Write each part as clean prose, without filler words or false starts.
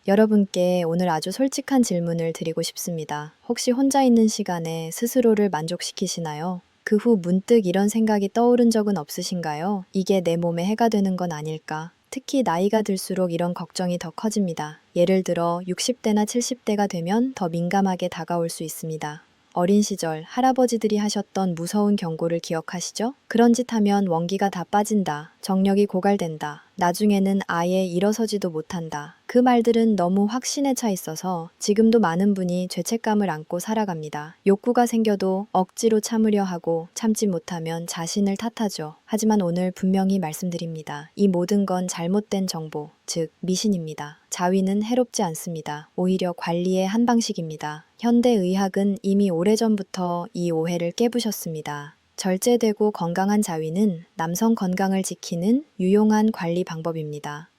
여러분께 오늘 아주 솔직한 질문을 드리고 싶습니다. 혹시 혼자 있는 시간에 스스로를 만족시키시나요? 그 후 문득 이런 생각이 떠오른 적은 없으신가요? 이게 내 몸에 해가 되는 건 아닐까? 특히 나이가 들수록 이런 걱정이 더 커집니다. 예를 들어 60대나 70대가 되면 더 민감하게 다가올 수 있습니다. 어린 시절 할아버지들이 하셨던 무서운 경고를 기억하시죠? 그런 짓 하면 원기가 다 빠진다. 정력이 고갈된다. 나중에는 아예 일어서지도 못한다. 그 말들은 너무 확신에 차 있어서 지금도 많은 분이 죄책감을 안고 살아갑니다. 욕구가 생겨도 억지로 참으려 하고 참지 못하면 자신을 탓하죠. 하지만 오늘 분명히 말씀드립니다. 이 모든 건 잘못된 정보, 즉 미신입니다. 자위는 해롭지 않습니다. 오히려 관리의 한 방식입니다. 현대의학은 이미 오래전부터 이 오해를 깨부셨습니다. 절제되고 건강한 자위는 남성 건강을 지키는 유용한 관리 방법입니다.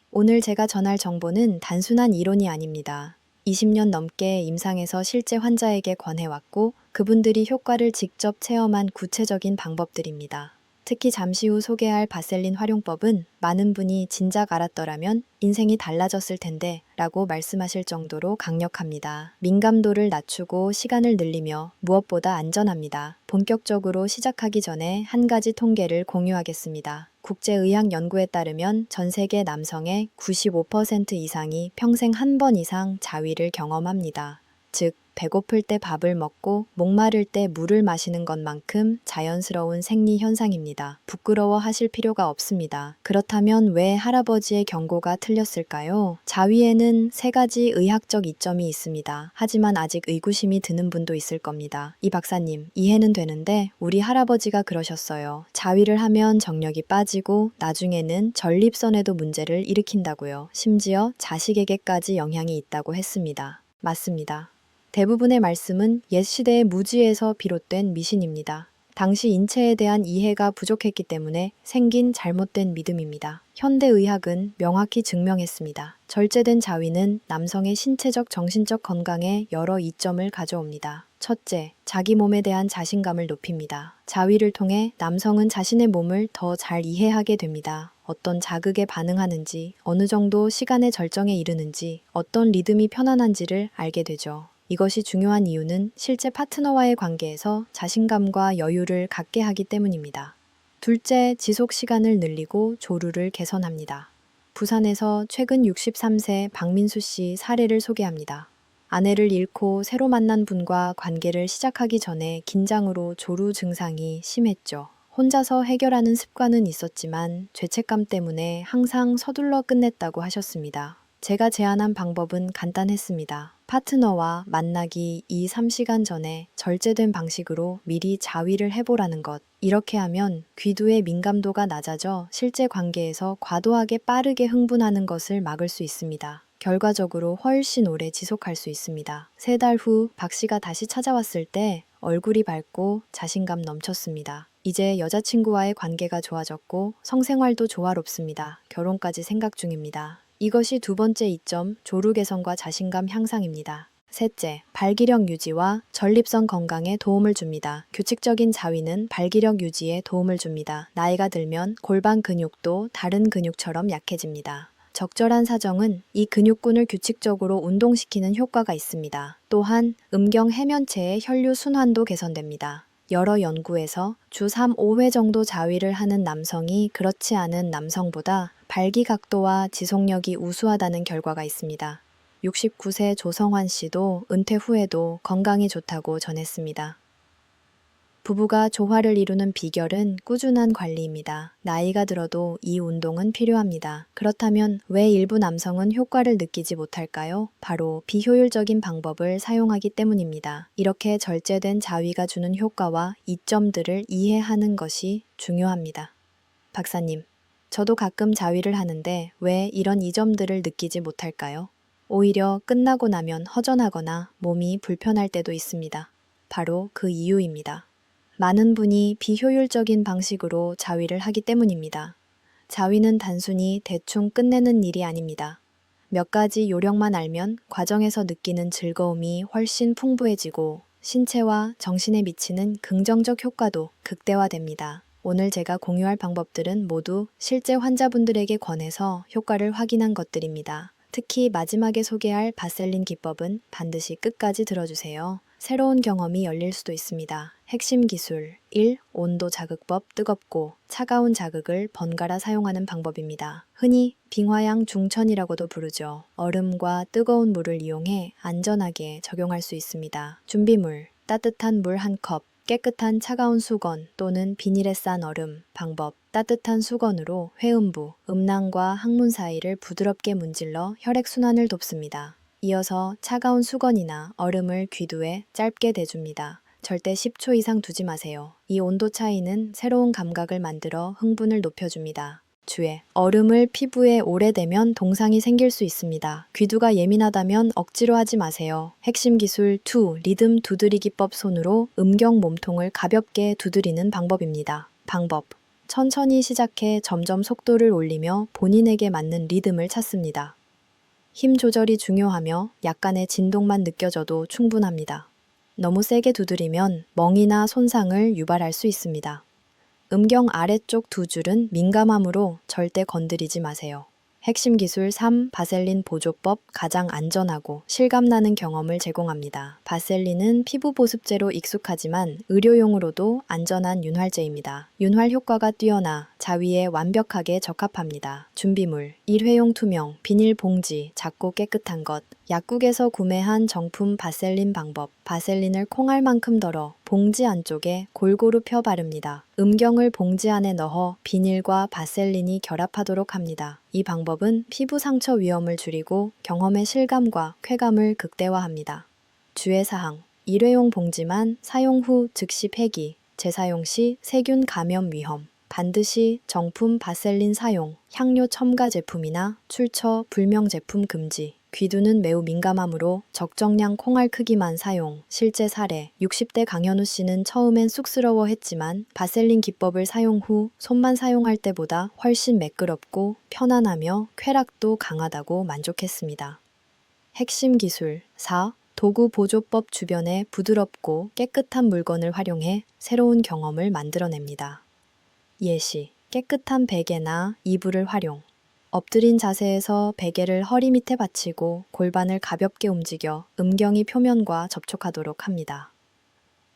오늘 제가 전할 정보는 단순한 이론이 아닙니다. 20년 넘게 임상에서 실제 환자에게 권해왔고 그분들이 효과를 직접 체험한 구체적인 방법들입니다. 특히 잠시 후 소개할 바셀린 활용법은 많은 분이 진작 알았더라면 인생이 달라졌을 텐데 라고 말씀하실 정도로 강력합니다. 민감도를 낮추고 시간을 늘리며 무엇보다 안전합니다. 본격적으로 시작하기 전에 한 가지 통계를 공유하겠습니다. 국제의학연구에 따르면 전 세계 남성의 95% 이상이 평생 한 번 이상 자위를 경험합니다. 즉, 배고플 때 밥을 먹고 목마를 때 물을 마시는 것만큼 자연스러운 생리 현상입니다. 부끄러워 하실 필요가 없습니다. 그렇다면 왜 할아버지의 경고가 틀렸을까요? 자위에는 세 가지 의학적 이점이 있습니다. 하지만 아직 의구심이 드는 분도 있을 겁니다. 이 박사님, 이해는 되는데 우리 할아버지가 그러셨어요. 자위를 하면 정력이 빠지고 나중에는 전립선에도 문제를 일으킨다고요. 심지어 자식에게까지 영향이 있다고 했습니다. 맞습니다. 대부분의 말씀은 옛 시대의 무지에서 비롯된 미신입니다. 당시 인체에 대한 이해가 부족했기 때문에 생긴 잘못된 믿음입니다. 현대의학은 명확히 증명했습니다. 절제된 자위는 남성의 신체적, 정신적 건강에 여러 이점을 가져옵니다. 첫째, 자기 몸에 대한 자신감을 높입니다. 자위를 통해 남성은 자신의 몸을 더 잘 이해하게 됩니다. 어떤 자극에 반응하는지, 어느 정도 시간의 절정에 이르는지, 어떤 리듬이 편안한지를 알게 되죠. 이것이 중요한 이유는 실제 파트너와의 관계에서 자신감과 여유를 갖게 하기 때문입니다. 둘째, 지속 시간을 늘리고 조루를 개선합니다. 부산에서 최근 63세 박민수 씨 사례를 소개합니다. 아내를 잃고 새로 만난 분과 관계를 시작하기 전에 긴장으로 조루 증상이 심했죠. 혼자서 해결하는 습관은 있었지만 죄책감 때문에 항상 서둘러 끝냈다고 하셨습니다. 제가 제안한 방법은 간단했습니다. 파트너와 만나기 2-3시간 전에 절제된 방식으로 미리 자위를 해보라는 것. 이렇게 하면 귀두의 민감도가 낮아져 실제 관계에서 과도하게 빠르게 흥분하는 것을 막을 수 있습니다. 결과적으로 훨씬 오래 지속할 수 있습니다. 3달 후 박 씨가 다시 찾아왔을 때 얼굴이 밝고 자신감 넘쳤습니다. 이제 여자친구와의 관계가 좋아졌고 성생활도 조화롭습니다. 결혼까지 생각 중입니다. 이것이 두 번째 이점, 조루 개선과 자신감 향상입니다. 셋째, 발기력 유지와 전립선 건강에 도움을 줍니다. 규칙적인 자위는 발기력 유지에 도움을 줍니다. 나이가 들면 골반 근육도 다른 근육처럼 약해집니다. 적절한 사정은 이 근육군을 규칙적으로 운동시키는 효과가 있습니다. 또한 음경 해면체의 혈류 순환도 개선됩니다. 여러 연구에서 주 3-5회 정도 자위를 하는 남성이 그렇지 않은 남성보다 발기 각도와 지속력이 우수하다는 결과가 있습니다. 69세 조성환 씨도 은퇴 후에도 건강이 좋다고 전했습니다. 부부가 조화를 이루는 비결은 꾸준한 관리입니다. 나이가 들어도 이 운동은 필요합니다. 그렇다면 왜 일부 남성은 효과를 느끼지 못할까요? 바로 비효율적인 방법을 사용하기 때문입니다. 이렇게 절제된 자위가 주는 효과와 이점들을 이해하는 것이 중요합니다. 박사님, 저도 가끔 자위를 하는데 왜 이런 이점들을 느끼지 못할까요? 오히려 끝나고 나면 허전하거나 몸이 불편할 때도 있습니다. 바로 그 이유입니다. 많은 분이 비효율적인 방식으로 자위를 하기 때문입니다. 자위는 단순히 대충 끝내는 일이 아닙니다. 몇 가지 요령만 알면 과정에서 느끼는 즐거움이 훨씬 풍부해지고 신체와 정신에 미치는 긍정적 효과도 극대화됩니다. 오늘 제가 공유할 방법들은 모두 실제 환자분들에게 권해서 효과를 확인한 것들입니다. 특히 마지막에 소개할 바셀린 기법은 반드시 끝까지 들어주세요. 새로운 경험이 열릴 수도 있습니다. 핵심 기술 1. 온도 자극법 뜨겁고 차가운 자극을 번갈아 사용하는 방법입니다. 흔히 빙화양 중천이라고도 부르죠. 얼음과 뜨거운 물을 이용해 안전하게 적용할 수 있습니다. 준비물 따뜻한 물 1컵, 깨끗한 차가운 수건 또는 비닐에 싼 얼음. 방법 따뜻한 수건으로 회음부, 음낭과 항문 사이를 부드럽게 문질러 혈액순환을 돕습니다. 이어서 차가운 수건이나 얼음을 귀두에 짧게 대줍니다. 절대 10초 이상 두지 마세요. 이 온도 차이는 새로운 감각을 만들어 흥분을 높여줍니다. 주의, 얼음을 피부에 오래 대면 동상이 생길 수 있습니다. 귀두가 예민하다면 억지로 하지 마세요. 핵심 기술 2. 리듬 두드리기법 손으로 음경 몸통을 가볍게 두드리는 방법입니다. 방법 천천히 시작해 점점 속도를 올리며 본인에게 맞는 리듬을 찾습니다. 힘 조절이 중요하며 약간의 진동만 느껴져도 충분합니다. 너무 세게 두드리면 멍이나 손상을 유발할 수 있습니다. 음경 아래쪽 2줄은 민감함으로 절대 건드리지 마세요. 핵심 기술 3. 바셀린 보조법 가장 안전하고 실감나는 경험을 제공합니다. 바셀린은 피부 보습제로 익숙하지만 의료용으로도 안전한 윤활제입니다. 윤활 효과가 뛰어나 자위에 완벽하게 적합합니다. 준비물 일회용 투명 비닐 봉지 작고 깨끗한 것. 약국에서 구매한 정품 바셀린 방법. 바셀린을 콩알만큼 덜어 봉지 안쪽에 골고루 펴 바릅니다. 음경을 봉지 안에 넣어 비닐과 바셀린이 결합하도록 합니다. 이 방법은 피부 상처 위험을 줄이고 경험의 실감과 쾌감을 극대화합니다. 주의사항 일회용 봉지만 사용 후 즉시 폐기, 재사용 시 세균 감염 위험. 반드시 정품 바셀린 사용, 향료 첨가 제품이나 출처 불명 제품 금지. 귀두는 매우 민감하므로 적정량 콩알 크기만 사용. 실제 사례 60대 강현우 씨는 처음엔 쑥스러워했지만 바셀린 기법을 사용 후 손만 사용할 때보다 훨씬 매끄럽고 편안하며 쾌락도 강하다고 만족했습니다. 핵심 기술 4. 도구 보조법 주변에 부드럽고 깨끗한 물건을 활용해 새로운 경험을 만들어냅니다. 예시 깨끗한 베개나 이불을 활용. 엎드린 자세에서 베개를 허리 밑에 받치고 골반을 가볍게 움직여 음경이 표면과 접촉하도록 합니다.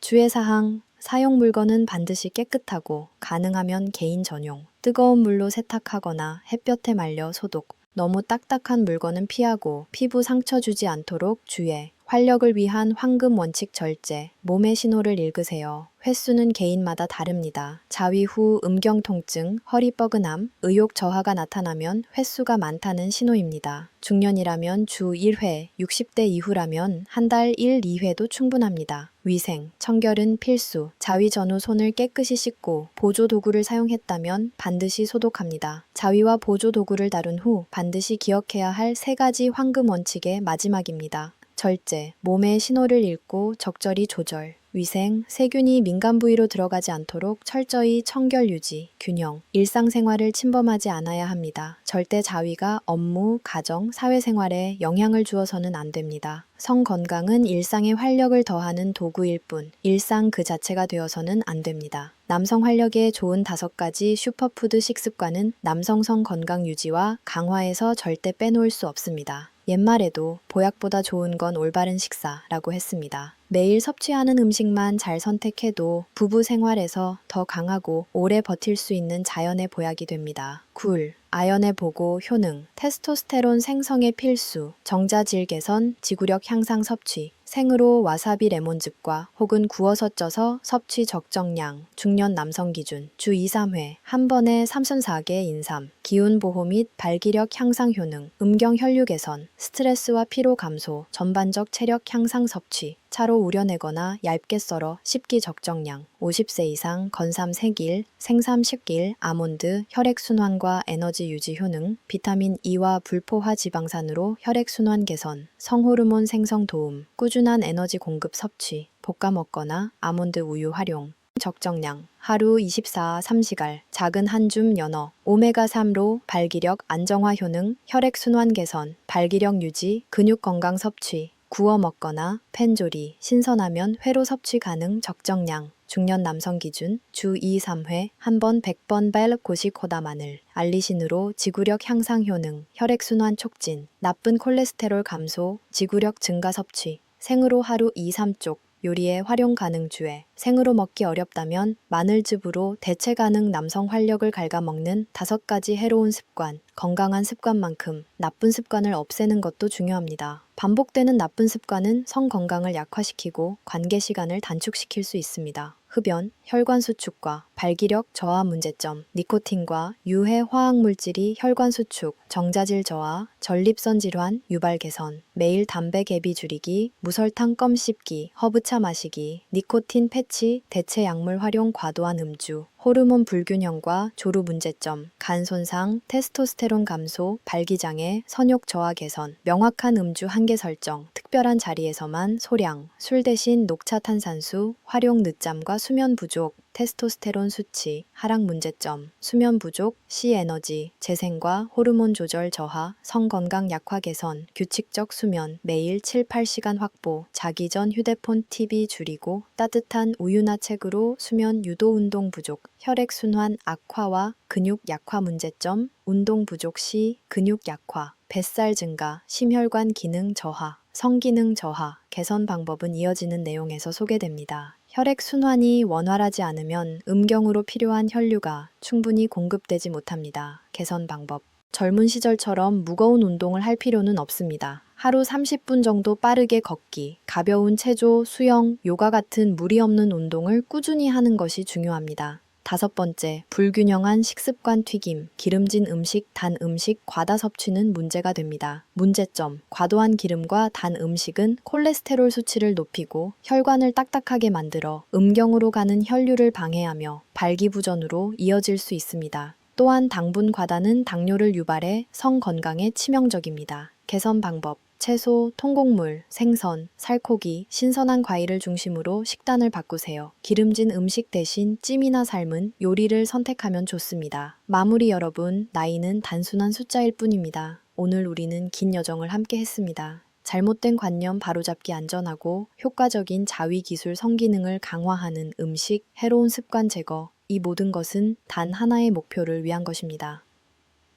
주의사항 사용 물건은 반드시 깨끗하고 가능하면 개인 전용. 뜨거운 물로 세탁하거나 햇볕에 말려 소독. 너무 딱딱한 물건은 피하고 피부 상처 주지 않도록 주의. 활력을 위한 황금 원칙 절제, 몸의 신호를 읽으세요. 횟수는 개인마다 다릅니다. 자위 후 음경 통증, 허리 뻐근함, 의욕 저하가 나타나면 횟수가 많다는 신호입니다. 중년이라면 주 1회, 60대 이후라면 한 달 1, 2회도 충분합니다. 위생, 청결은 필수. 자위 전후 손을 깨끗이 씻고 보조 도구를 사용했다면 반드시 소독합니다. 자위와 보조 도구를 다룬 후 반드시 기억해야 할 3가지 황금 원칙의 마지막입니다. 절제, 몸의 신호를 읽고 적절히 조절. 위생, 세균이 민감 부위로 들어가지 않도록 철저히 청결 유지, 균형. 일상생활을 침범하지 않아야 합니다. 절대 자위가 업무, 가정, 사회생활에 영향을 주어서는 안 됩니다. 성 건강은 일상에 활력을 더하는 도구일 뿐, 일상 그 자체가 되어서는 안 됩니다. 남성 활력에 좋은 5가지 슈퍼푸드 식습관은 남성 성 건강 유지와 강화에서 절대 빼놓을 수 없습니다. 옛말에도 보약보다 좋은 건 올바른 식사라고 했습니다. 매일 섭취하는 음식만 잘 선택해도 부부 생활에서 더 강하고 오래 버틸 수 있는 자연의 보약이 됩니다. 굴, 아연의 보고 효능, 테스토스테론 생성의 필수, 정자질 개선, 지구력 향상 섭취, 생으로 와사비 레몬즙과 혹은 구워서 쪄서 섭취 적정량, 중년 남성 기준, 주 2, 3회, 한 번에 34개 인삼, 기운 보호 및 발기력 향상 효능, 음경 혈류 개선, 스트레스와 피로 감소, 전반적 체력 향상 섭취, 차로 우려내거나 얇게 썰어 씹기 적정량, 50세 이상 건삼 3길, 생삼 10길, 아몬드, 혈액순환과 에너지 유지 효능, 비타민 E와 불포화 지방산으로 혈액순환 개선, 성호르몬 생성 도움, 꾸준한 에너지 공급 섭취, 볶아 먹거나 아몬드 우유 활용, 적정량, 하루 24, 3시갈, 작은 한 줌 연어, 오메가3로 발기력 안정화 효능, 혈액순환 개선, 발기력 유지, 근육 건강 섭취, 구워 먹거나 팬조리, 신선하면 회로 섭취 가능 적정량, 중년 남성 기준 주 2, 3회 한 번 100번 벨고시코다 마늘, 알리신으로 지구력 향상 효능, 혈액순환 촉진, 나쁜 콜레스테롤 감소, 지구력 증가 섭취, 생으로 하루 2, 3쪽, 요리에 활용 가능 주에, 생으로 먹기 어렵다면 마늘즙으로 대체 가능 남성 활력을 갉아먹는 5가지 해로운 습관, 건강한 습관만큼 나쁜 습관을 없애는 것도 중요합니다. 반복되는 나쁜 습관은 성 건강을 약화시키고 관계 시간을 단축시킬 수 있습니다. 흡연, 혈관 수축과 발기력 저하 문제점, 니코틴과 유해 화학물질이 혈관 수축, 정자질 저하, 전립선 질환, 유발 개선, 매일 담배 개비 줄이기, 무설탕 껌 씹기, 허브차 마시기, 니코틴 패치, 대체 약물 활용 과도한 음주, 호르몬 불균형과 조루 문제점, 간 손상, 테스토스테론 감소, 발기장애, 선욕 저하 개선, 명확한 음주 한계 설정, 특별한 자리에서만 소량, 술 대신 녹차 탄산수, 활용 늦잠과 수면 부족, 테스토스테론 수치, 하락 문제점, 수면 부족, C에너지, 재생과 호르몬 조절 저하, 성건강 약화 개선, 규칙적 수면, 매일 7, 8시간 확보, 자기 전 휴대폰 TV 줄이고 따뜻한 우유나 책으로 수면 유도 운동 부족, 혈액순환 악화와 근육 약화 문제점, 운동 부족 시 근육 약화, 뱃살 증가, 심혈관 기능 저하, 성기능 저하, 개선 방법은 이어지는 내용에서 소개됩니다. 혈액순환이 원활하지 않으면 음경으로 필요한 혈류가 충분히 공급되지 못합니다. 개선 방법. 젊은 시절처럼 무거운 운동을 할 필요는 없습니다. 하루 30분 정도 빠르게 걷기, 가벼운 체조, 수영, 요가 같은 무리 없는 운동을 꾸준히 하는 것이 중요합니다. 5번째, 불균형한 식습관 튀김, 기름진 음식, 단 음식, 과다 섭취는 문제가 됩니다. 문제점, 과도한 기름과 단 음식은 콜레스테롤 수치를 높이고 혈관을 딱딱하게 만들어 음경으로 가는 혈류를 방해하며 발기부전으로 이어질 수 있습니다. 또한 당분 과다는 당뇨를 유발해 성 건강에 치명적입니다. 개선 방법. 채소, 통곡물, 생선, 살코기, 신선한 과일을 중심으로 식단을 바꾸세요. 기름진 음식 대신 찜이나 삶은 요리를 선택하면 좋습니다. 마무리 여러분, 나이는 단순한 숫자일 뿐입니다. 오늘 우리는 긴 여정을 함께 했습니다. 잘못된 관념 바로잡기 안전하고 효과적인 자위 기술 성기능을 강화하는 음식, 해로운 습관 제거, 이 모든 것은 단 하나의 목표를 위한 것입니다.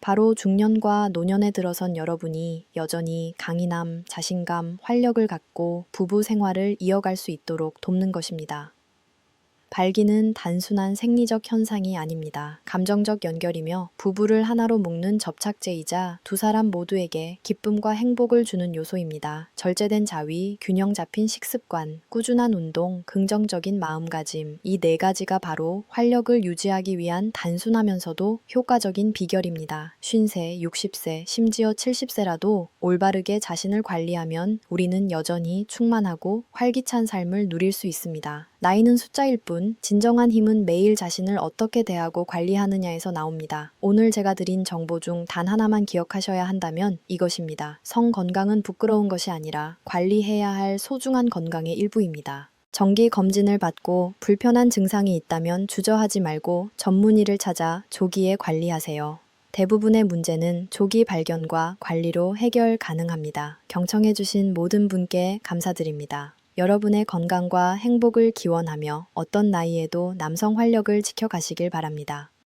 바로 중년과 노년에 들어선 여러분이 여전히 강인함, 자신감, 활력을 갖고 부부 생활을 이어갈 수 있도록 돕는 것입니다. 발기는 단순한 생리적 현상이 아닙니다. 감정적 연결이며 부부를 하나로 묶는 접착제이자 두 사람 모두에게 기쁨과 행복을 주는 요소입니다. 절제된 자위, 균형 잡힌 식습관, 꾸준한 운동, 긍정적인 마음가짐, 이 4가지가 바로 활력을 유지하기 위한 단순하면서도 효과적인 비결입니다. 50세, 60세, 심지어 70세라도 올바르게 자신을 관리하면 우리는 여전히 충만하고 활기찬 삶을 누릴 수 있습니다. 나이는 숫자일 뿐 진정한 힘은 매일 자신을 어떻게 대하고 관리하느냐에서 나옵니다. 오늘 제가 드린 정보 중 단 하나만 기억하셔야 한다면 이것입니다. 성 건강은 부끄러운 것이 아니라 관리해야 할 소중한 건강의 일부입니다. 정기 검진을 받고 불편한 증상이 있다면 주저하지 말고 전문의를 찾아 조기에 관리하세요. 대부분의 문제는 조기 발견과 관리로 해결 가능합니다. 경청해주신 모든 분께 감사드립니다. 여러분의 건강과 행복을 기원하며 어떤 나이에도 남성 활력을 지켜가시길 바랍니다.